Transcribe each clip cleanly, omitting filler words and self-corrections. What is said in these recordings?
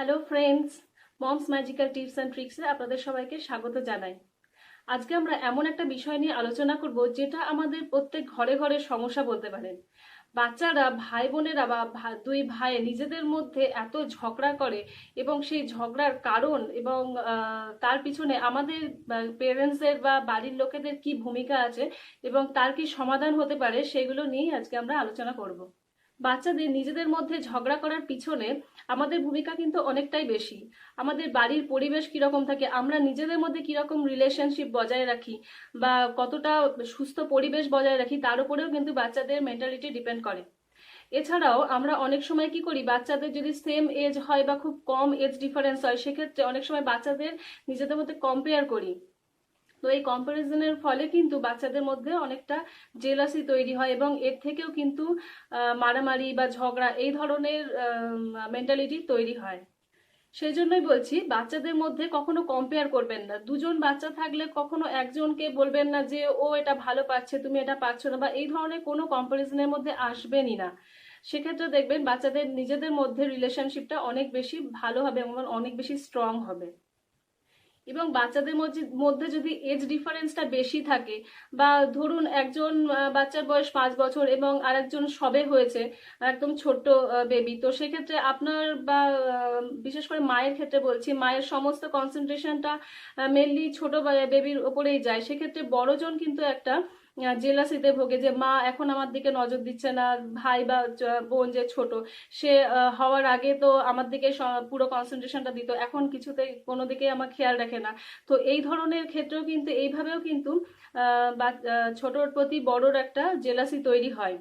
Hello friends, mom's magical tips and ট্রিক্সে আপনাদের সবাইকে স্বাগত জানাই। আজকে আমরা এমন একটা বিষয় নিয়ে আলোচনা করব যেটা আমাদের প্রত্যেক ঘরে ঘরে সমস্যা বলতে পারেন। বাচ্চারা, ভাই বোনেরা বা দুই ভাই নিজেদের মধ্যে এত ঝগড়া করে এবং সেই ঝগড়ার কারণ এবং তার পিছনে আমাদের পেরেন্টসের বা বাড়ির লোকেদের কি ভূমিকা আছে এবং তার কি সমাধান হতে পারে, সেগুলো নিয়েই আজকে আমরা আলোচনা করব। বাচ্চাদের নিজেদের মধ্যে ঝগড়া করার পিছনে আমাদের ভূমিকা কিন্তু অনেকটাই বেশি। আমাদের বাড়ির পরিবেশ কিরকম থাকে, আমরা নিজেদের মধ্যে কিরকম রিলেশনশিপ বজায় রাখি বা কতটা সুস্থ পরিবেশ বজায় রাখি, তার উপরেও কিন্তু বাচ্চাদের মেন্টালিটি ডিপেন্ড করে। এছাড়াও আমরা অনেক সময় কি করি, বাচ্চাদের যদি সেম এজ হয় বা খুব কম এজ ডিফারেন্স হয়, সেক্ষেত্রে অনেক সময় বাচ্চাদের নিজেদের মধ্যে কম্পেয়ার করি। তো এই কম্পারিজনের ফলে কিন্তু বাচ্চাদের মধ্যে অনেকটা জেলাসি তৈরি হয় এবং এর থেকেও কিন্তু মারামারি বা ঝগড়া এই ধরনের মেন্টালিটি তৈরি হয়। সেই জন্যই বলছি, বাচ্চাদের মধ্যে কখনো কম্পেয়ার করবেন না। দুজন বাচ্চা থাকলে কখনো একজনকে বলবেন না যে ও এটা ভালো পাচ্ছে, তুমি এটা পারছো না, বা এই ধরনের কোনো কম্পারিজনের মধ্যে আসবেনই না। সেক্ষেত্রে দেখবেন বাচ্চাদের নিজেদের মধ্যে রিলেশনশিপটা অনেক বেশি ভালো হবে এবং অনেক বেশি স্ট্রং হবে। এবং বাচ্চাদের মধ্যে যদি এজ ডিফারেন্সটা বেশি থাকে, বা ধরুন একজন বাচ্চার বয়স 5 বছর এবং আরেকজন সবে হয়েছে, একদম ছোট্ট বেবি, তো সেক্ষেত্রে আপনার বা বিশেষ করে মায়ের ক্ষেত্রে বলছি, মায়ের সমস্ত কনসেন্ট্রেশনটা মেনলি ছোট বেবির ওপরেই যায়। সেক্ষেত্রে বড়জন কিন্তু একটা জেলাসিতে ভোগে যে মা এখন আমার দিকে নজর দিচ্ছে না, ভাই বা বোন যে ছোট, সে হওয়ার আগে তো আমার দিকে পুরো কনসেন্ট্রেশনটা দিত, এখন কিছুতে কোনো দিকে আমার খেয়াল রাখে না। তো এই ধরনের ক্ষেত্রেও কিন্তু এইভাবেও কিন্তু ছোটর প্রতি বড়র একটা জেলাসি তৈরি হয়।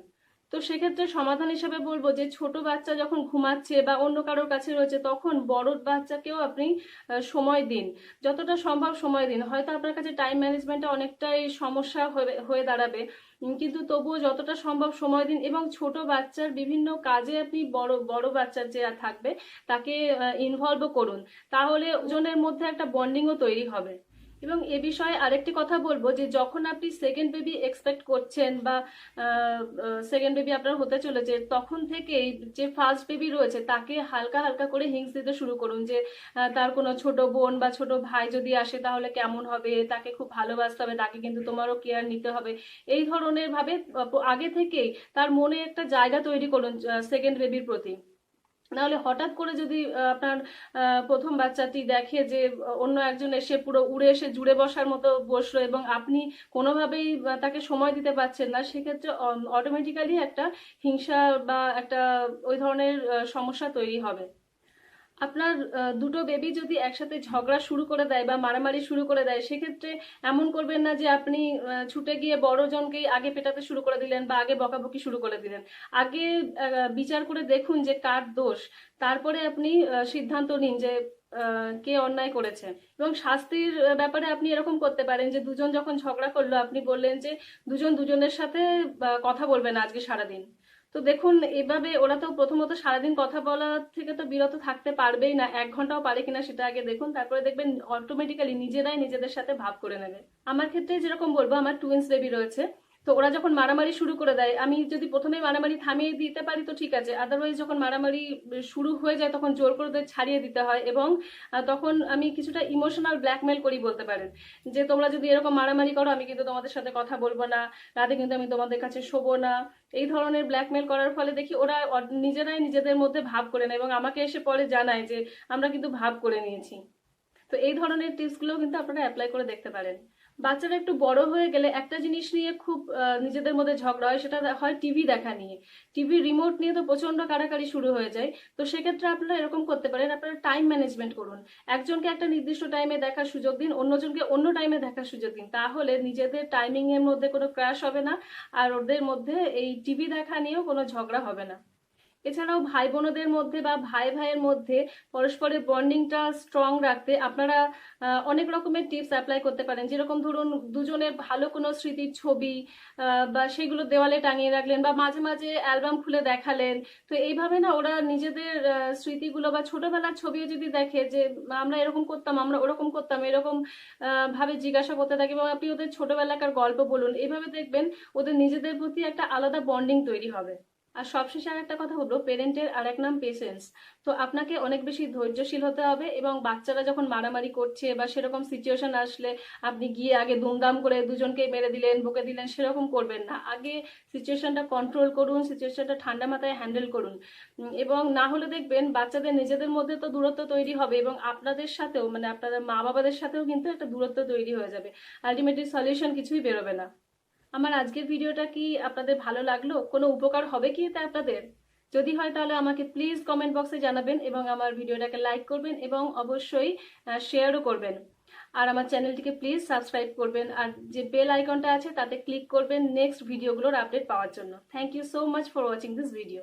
তো সেক্ষেত্রে সমাধান হিসেবে বলবো যে ছোট বাচ্চা যখন ঘুমাচ্ছে বা অন্য কারোর কাছে রয়েছে, তখন বড় বাচ্চাকেও আপনি সময় দিন, যতটা সম্ভব সময় দিন। হয়তো আপনার কাছে টাইম ম্যানেজমেন্টে অনেকটাই সমস্যা হয়ে দাঁড়াবে, কিন্তু তবুও যতটা সম্ভব সময় দিন এবং ছোট বাচ্চার বিভিন্ন কাজে আপনি বড় বড় বাচ্চার যে থাকবে তাকে ইনভলভও করুন। তাহলে ওজনের মধ্যে একটা বন্ডিংও তৈরি হবে। এবং এ বিষয়ে আরেকটি কথা বলবো যে যখন আপনি সেকেন্ড বেবি এক্সপেক্ট করছেন বা সেকেন্ড বেবি আপনার হতে চলেছে, তখন থেকেই যে ফার্স্ট বেবি রয়েছে তাকে হালকা হালকা করে হিংস দিতে শুরু করুন যে তার কোনো ছোট বোন বা ছোট ভাই যদি আসে তাহলে কেমন হবে, তাকে খুব ভালোবাসতে হবে, তাকে কিন্তু তোমারও কেয়ার নিতে হবে। এই ধরনের ভাবে আগে থেকেই তার মনে একটা জায়গা তৈরি করুন সেকেন্ড বেবির প্রতি। নাহলে হঠাৎ করে যদি আপনার প্রথম বাচ্চাটি দেখে যে অন্য একজন এসে পুরো উড়ে এসে জুড়ে বসার মতো বসলো এবং আপনি কোনোভাবেই তাকে সময় দিতে পারছেন না, সেক্ষেত্রে অটোমেটিক্যালি একটা হিংসা বা একটা ওই ধরনের সমস্যা তৈরি হবে। আপনার দুটো বেবি যদি একসাথে ঝগড়া শুরু করে দেয় বা মারামারি শুরু করে দেয়, সেক্ষেত্রে এমন করবেন না যে আপনি ছুটে গিয়ে বড়জনকেই আগে পেটাতে শুরু করে দিলেন বা আগে বকাবকি শুরু করে দিলেন। আগে বিচার করে দেখুন যে কার দোষ, তারপরে আপনি সিদ্ধান্ত নিন যে কে অন্যায় করেছে। এবং শাস্তির ব্যাপারে আপনি এরকম করতে পারেন যে দুজন যখন ঝগড়া করলো, আপনি বললেন যে দুজন দুজনের সাথে কথা বলবে না আজকে সারাদিন। তো দেখুন, এভাবে ওরা তো প্রথমত সারাদিন কথা বলা থেকে তো বিরত থাকতে পারবেই না, 1 ঘন্টাও পারে কিনা সেটা আগে দেখুন, তারপরে দেখবেন অটোমেটিক্যালি নিজেরাই নিজেদের সাথে ভাব করে নেবে। আমার ক্ষেত্রে যেরকম বলবো, আমার টুইন্স বেবি রয়েছে। তো ওরা যখন মারামারি শুরু করে দেয়, আমি যদি প্রথমে মারামারি থামিয়ে দিতে পারি তো ঠিক আছে, আদারওয়াইজ যখন মারামারি শুরু হয়ে যায় তখন জোর করে ওদের ছাড়িয়ে দিতে হয়। এবং তখন আমি কিছুটা ইমোশনাল ব্ল্যাকমেল করি বলতে পারেন, যে তোমরা যদি এরকম মারামারি করো আমি কিন্তু তোমাদের সাথে কথা বলবো না, রাতে কিন্তু আমি তোমাদের কাছে শোবো না। এই ধরনের ব্ল্যাকমেল করার ফলে দেখি ওরা নিজেরাই নিজেদের মধ্যে ভাব করে নেয় এবং আমাকে এসে পরে জানায় যে আমরা কিন্তু ভাব করে নিয়েছি। তো এই ধরনের টিপসগুলোও কিন্তু আপনারা অ্যাপ্লাই করে দেখতে পারেন। বাচ্চারা একটু বড় হয়ে গেলে একটা জিনিস নিয়ে খুব নিজেদের মধ্যে ঝগড়া হয়, সেটা হয় টিভি দেখা নিয়ে। টিভি রিমোট নিয়ে তো প্রচন্ড কাড়াকাড়ি শুরু হয়ে যায়। তো সেক্ষেত্রে আপনারা এরকম করতে পারেন, আপনারা টাইম ম্যানেজমেন্ট করুন। একজনকে একটা নির্দিষ্ট টাইমে দেখার সুযোগ দিন, অন্যজনকে অন্য টাইমে দেখার সুযোগ দিন, তাহলে নিজেদের টাইমিং এর মধ্যে কোনো ক্র্যাশ হবে না আর ওদের মধ্যে এই টিভি দেখা নিয়েও কোনো ঝগড়া হবে না। এছাড়াও ভাই বোনদের মধ্যে বা ভাই ভাইয়ের মধ্যে পরস্পরের বন্ডিংটা স্ট্রং রাখতে আপনারা অনেক রকমের টিপস অ্যাপ্লাই করতে পারেন। যেরকম ধরুন, দুজনের ভালো কোনো স্মৃতির ছবি বা সেগুলো দেওয়ালে টাঙিয়ে রাখলেন বা মাঝে মাঝে অ্যালবাম খুলে দেখালেন। তো এইভাবে না ওরা নিজেদের স্মৃতিগুলো বা ছোটবেলার ছবিও যদি দেখে যে আমরা এরকম করতাম, আমরা ওরকম করতাম, এরকম ভাবে জিজ্ঞাসা করতে থাকে এবং আপনি ওদের ছোটবেলাকার গল্প বলুন, এইভাবে দেখবেন ওদের নিজেদের প্রতি একটা আলাদা বন্ডিং তৈরি হবে। আর সবশেষে আর একটা কথা বলবো, পেরেন্টের আর এক নাম পেশেন্স। তো আপনাকে অনেক বেশি ধৈর্যশীল হতে হবে, এবং বাচ্চারা যখন মারামারি করছে বা সেরকম সিচুয়েশন আসলে আপনি গিয়ে আগে দুমদাম করে দুজনকে মেরে দিলেন, বকে দিলেন, সেরকম করবেন না। আগে সিচুয়েশনটা কন্ট্রোল করুন, সিচুয়েশনটা ঠান্ডা মাথায় হ্যান্ডেল করুন। এবং না হলে দেখবেন বাচ্চাদের নিজেদের মধ্যে তো দূরত্ব তৈরি হবে, এবং আপনাদের সাথেও, মানে আপনাদের মা বাবাদের সাথেও কিন্তু একটা দূরত্ব তৈরি হয়ে যাবে। আলটিমেটলি সলিউশন কিছুই বেরোবে না। আমার আজকের ভিডিওটা কি আপনাদের ভালো লাগলো? কোনো উপকার হবে কি এতে আপনাদের? যদি হয় তাহলে আমাকে প্লিজ কমেন্ট বক্সে জানাবেন, এবং আমার ভিডিওটাকে লাইক করবেন, এবং অবশ্যই শেয়ারও করবেন। আর আমার চ্যানেলটিকে প্লিজ সাবস্ক্রাইব করবেন, আর যে বেল আইকনটা আছে তাতে ক্লিক করবেন নেক্সট ভিডিওগুলোর আপডেট পাওয়ার জন্য। Thank you so much for watching this video.